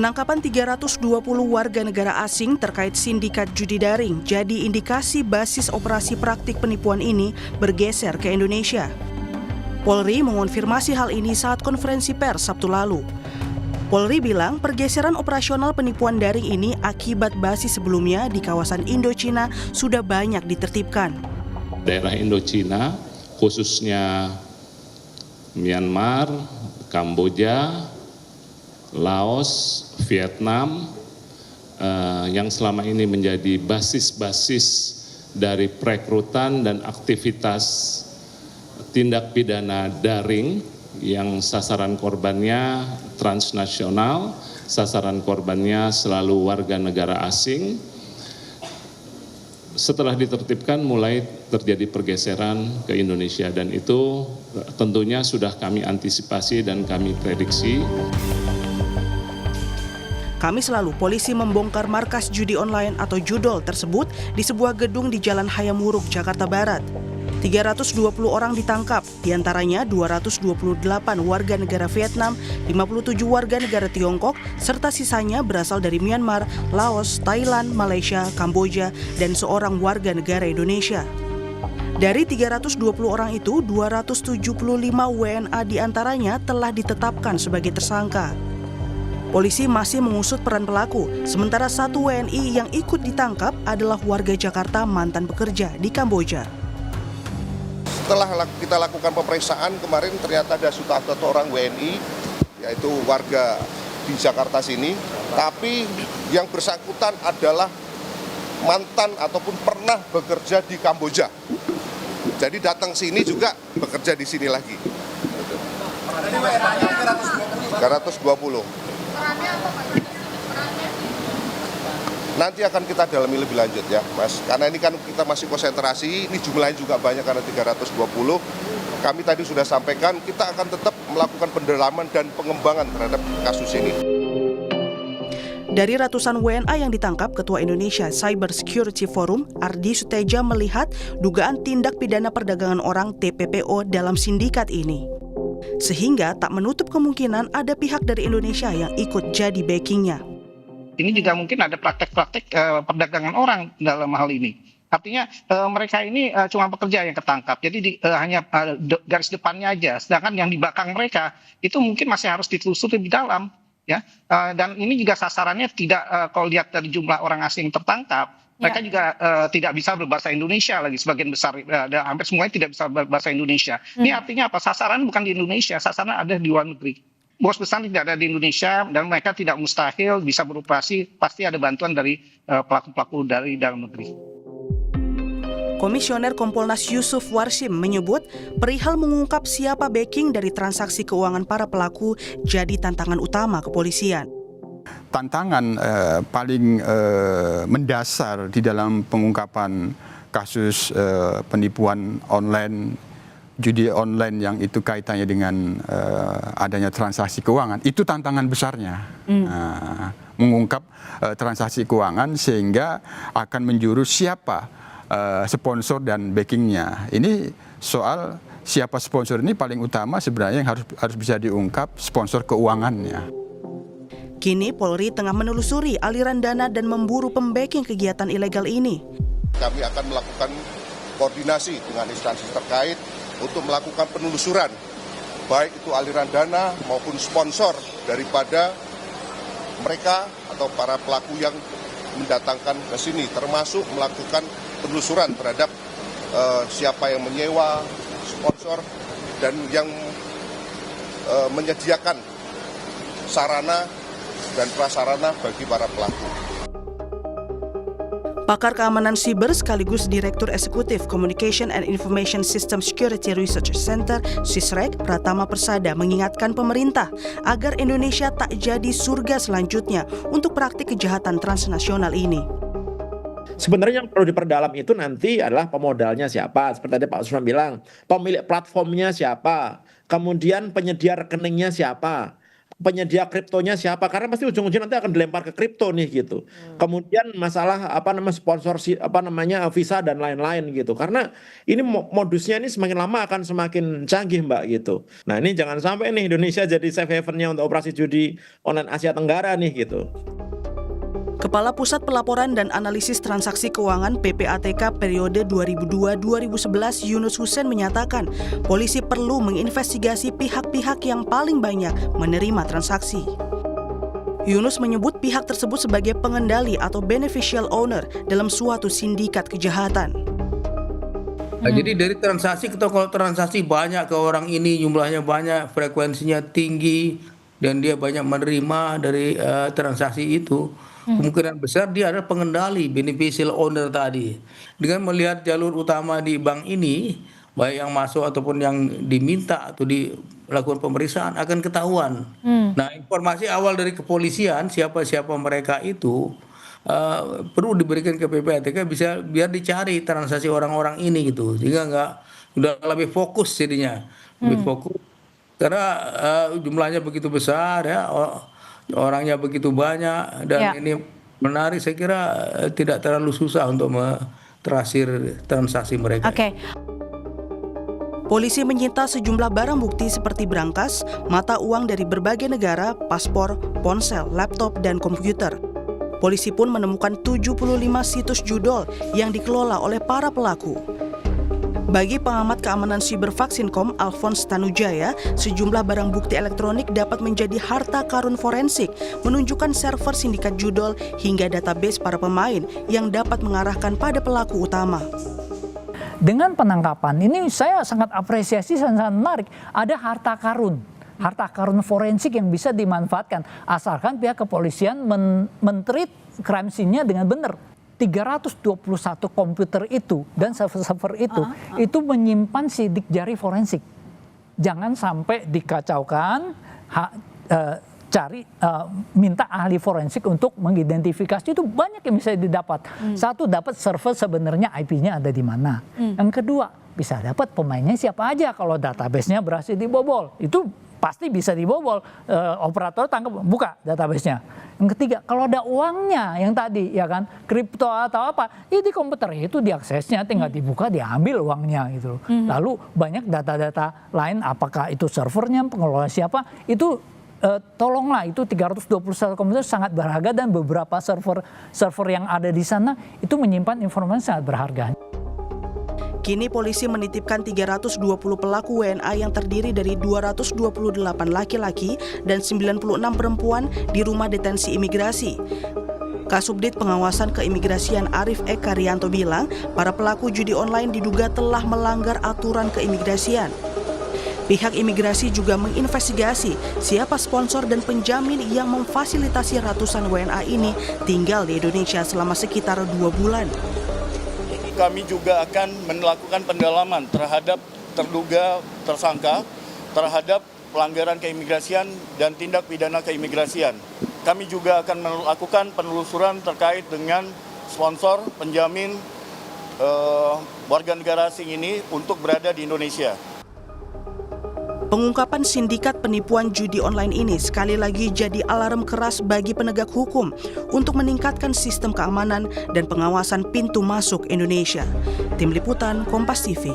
Penangkapan 320 warga negara asing terkait sindikat judi daring jadi indikasi basis operasi praktik penipuan ini bergeser ke Indonesia. Polri mengonfirmasi hal ini saat konferensi pers Sabtu lalu. Polri bilang pergeseran operasional penipuan daring ini akibat basis sebelumnya di kawasan Indochina sudah banyak ditertibkan. Daerah Indochina, khususnya Myanmar, Kamboja, Laos, Vietnam, yang selama ini menjadi basis-basis dari perekrutan dan aktivitas tindak pidana daring yang sasaran korbannya transnasional, sasaran korbannya selalu warga negara asing. Setelah ditertibkan mulai terjadi pergeseran ke Indonesia dan itu tentunya sudah kami antisipasi dan kami prediksi. Kamis lalu, polisi membongkar markas judi online atau judol tersebut di sebuah gedung di Jalan Hayamuruk, Jakarta Barat. 320 orang ditangkap, diantaranya 228 warga negara Vietnam, 57 warga negara Tiongkok, serta sisanya berasal dari Myanmar, Laos, Thailand, Malaysia, Kamboja, dan seorang warga negara Indonesia. Dari 320 orang itu, 275 WNA diantaranya telah ditetapkan sebagai tersangka. Polisi masih mengusut peran pelaku, sementara satu WNI yang ikut ditangkap adalah warga Jakarta mantan bekerja di Kamboja. Setelah kita lakukan pemeriksaan kemarin ternyata ada satu orang WNI, yaitu warga di Jakarta sini, tapi yang bersangkutan adalah mantan ataupun pernah bekerja di Kamboja. Jadi datang sini juga bekerja di sini lagi. 320. Nanti akan kita dalami lebih lanjut ya Mas, karena ini kan kita masih konsentrasi, ini jumlahnya juga banyak karena 320. Kami tadi sudah sampaikan kita akan tetap melakukan pendalaman dan pengembangan terhadap kasus ini. Dari ratusan WNA yang ditangkap, Ketua Indonesia Cyber Security Forum, Ardi Suteja melihat dugaan tindak pidana perdagangan orang TPPO dalam sindikat ini. Sehingga tak menutup kemungkinan ada pihak dari Indonesia yang ikut jadi backingnya. Ini juga mungkin ada praktek-praktek perdagangan orang dalam hal ini. Artinya mereka ini cuma pekerja yang ketangkap, jadi hanya garis depannya aja. Sedangkan yang di belakang mereka itu mungkin masih harus ditelusuri lebih dalam, ya. Dan ini juga sasarannya tidak kalau lihat dari jumlah orang asing tertangkap, mereka juga tidak bisa berbahasa Indonesia lagi, sebagian besar, hampir semuanya tidak bisa berbahasa Indonesia. Ini artinya apa? Sasaran bukan di Indonesia, sasaran ada di luar negeri. Bos besar tidak ada di Indonesia dan mereka tidak mustahil bisa beroperasi, pasti ada bantuan dari pelaku-pelaku dari dalam negeri. Komisioner Kompolnas Yusuf Warsim menyebut perihal mengungkap siapa backing dari transaksi keuangan para pelaku jadi tantangan utama kepolisian. Tantangan paling mendasar di dalam pengungkapan kasus penipuan online, judi online yang itu kaitannya dengan adanya transaksi keuangan, itu tantangan besarnya. Mengungkap transaksi keuangan sehingga akan menjurus siapa sponsor dan backingnya. Ini soal siapa sponsor ini paling utama sebenarnya yang harus bisa diungkap sponsor keuangannya. Kini Polri tengah menelusuri aliran dana dan memburu pembacking kegiatan ilegal ini. Kami akan melakukan koordinasi dengan instansi terkait untuk melakukan penelusuran, baik itu aliran dana maupun sponsor daripada mereka atau para pelaku yang mendatangkan ke sini, termasuk melakukan penelusuran terhadap siapa yang menyewa, sponsor, dan yang menyediakan sarana dan prasarana bagi para pelaku. Pakar keamanan siber sekaligus Direktur Eksekutif Communication and Information System Security Research Center (SISREC) Pratama Persada mengingatkan pemerintah agar Indonesia tak jadi surga selanjutnya untuk praktik kejahatan transnasional ini. Sebenarnya yang perlu diperdalam itu nanti adalah pemodalnya siapa, seperti tadi Pak Usman bilang, pemilik platformnya siapa, kemudian penyedia rekeningnya siapa, penyedia kriptonya siapa, karena pasti ujung-ujungnya nanti akan dilempar ke kripto nih gitu. Kemudian masalah sponsor visa dan lain-lain gitu. Karena ini modusnya ini semakin lama akan semakin canggih Mbak gitu. Nah ini jangan sampai nih Indonesia jadi safe haven-nya untuk operasi judi online Asia Tenggara nih gitu. Kepala Pusat Pelaporan dan Analisis Transaksi Keuangan PPATK periode 2002-2011 Yunus Hussein menyatakan polisi perlu menginvestigasi pihak-pihak yang paling banyak menerima transaksi. Yunus menyebut pihak tersebut sebagai pengendali atau beneficial owner dalam suatu sindikat kejahatan. Nah, jadi dari transaksi, kalau transaksi banyak ke orang ini, jumlahnya banyak, frekuensinya tinggi, dan dia banyak menerima dari transaksi itu, kemungkinan besar dia adalah pengendali, beneficial owner tadi. Dengan melihat jalur utama di bank ini, baik yang masuk ataupun yang diminta atau dilakukan pemeriksaan akan ketahuan. Nah, informasi awal dari kepolisian siapa-siapa mereka itu perlu diberikan ke PPATK biar dicari transaksi orang-orang ini gitu, sehingga udah lebih fokus jadinya, lebih fokus karena jumlahnya begitu besar ya. Orangnya begitu banyak dan ini menarik, saya kira tidak terlalu susah untuk terasir transaksi mereka. Polisi menyita sejumlah barang bukti seperti berangkas, mata uang dari berbagai negara, paspor, ponsel, laptop, dan komputer. Polisi pun menemukan 75 situs judol yang dikelola oleh para pelaku. Bagi pengamat keamanan siber Vaksinkom, Alphonse Tanujaya, sejumlah barang bukti elektronik dapat menjadi harta karun forensik, menunjukkan server sindikat judol hingga database para pemain yang dapat mengarahkan pada pelaku utama. Dengan penangkapan ini saya sangat apresiasi, sangat menarik. Ada harta karun forensik yang bisa dimanfaatkan asalkan pihak kepolisian men-treat crime scene-nya dengan benar. 321 komputer itu dan server itu menyimpan sidik jari forensik. Jangan sampai dikacaukan, minta ahli forensik untuk mengidentifikasi, itu banyak yang bisa didapat. Satu, dapat server sebenarnya IP-nya ada di mana. Yang kedua, bisa dapat pemainnya siapa aja kalau database-nya berhasil dibobol. Itu pasti bisa dibobol, operator tangkap, buka database-nya. Yang ketiga, kalau ada uangnya yang tadi ya kan, kripto atau apa, di komputer itu diaksesnya, tinggal dibuka, diambil uangnya gitu. Lalu banyak data-data lain, apakah itu servernya, pengelola siapa, itu tolonglah, itu 321 komputer sangat berharga dan beberapa server yang ada di sana itu menyimpan informasi sangat berharga. Kini polisi menitipkan 320 pelaku WNA yang terdiri dari 228 laki-laki dan 96 perempuan di rumah detensi imigrasi. Kasubdit Pengawasan Keimigrasian Arif Eka Rianto bilang, para pelaku judi online diduga telah melanggar aturan keimigrasian. Pihak imigrasi juga menginvestigasi siapa sponsor dan penjamin yang memfasilitasi ratusan WNA ini tinggal di Indonesia selama sekitar 2 bulan. Kami juga akan melakukan pendalaman terhadap terduga tersangka terhadap pelanggaran keimigrasian dan tindak pidana keimigrasian. Kami juga akan melakukan penelusuran terkait dengan sponsor, penjamin warga negara asing ini untuk berada di Indonesia. Pengungkapan sindikat penipuan judi online ini sekali lagi jadi alarm keras bagi penegak hukum untuk meningkatkan sistem keamanan dan pengawasan pintu masuk Indonesia. Tim Liputan Kompas TV.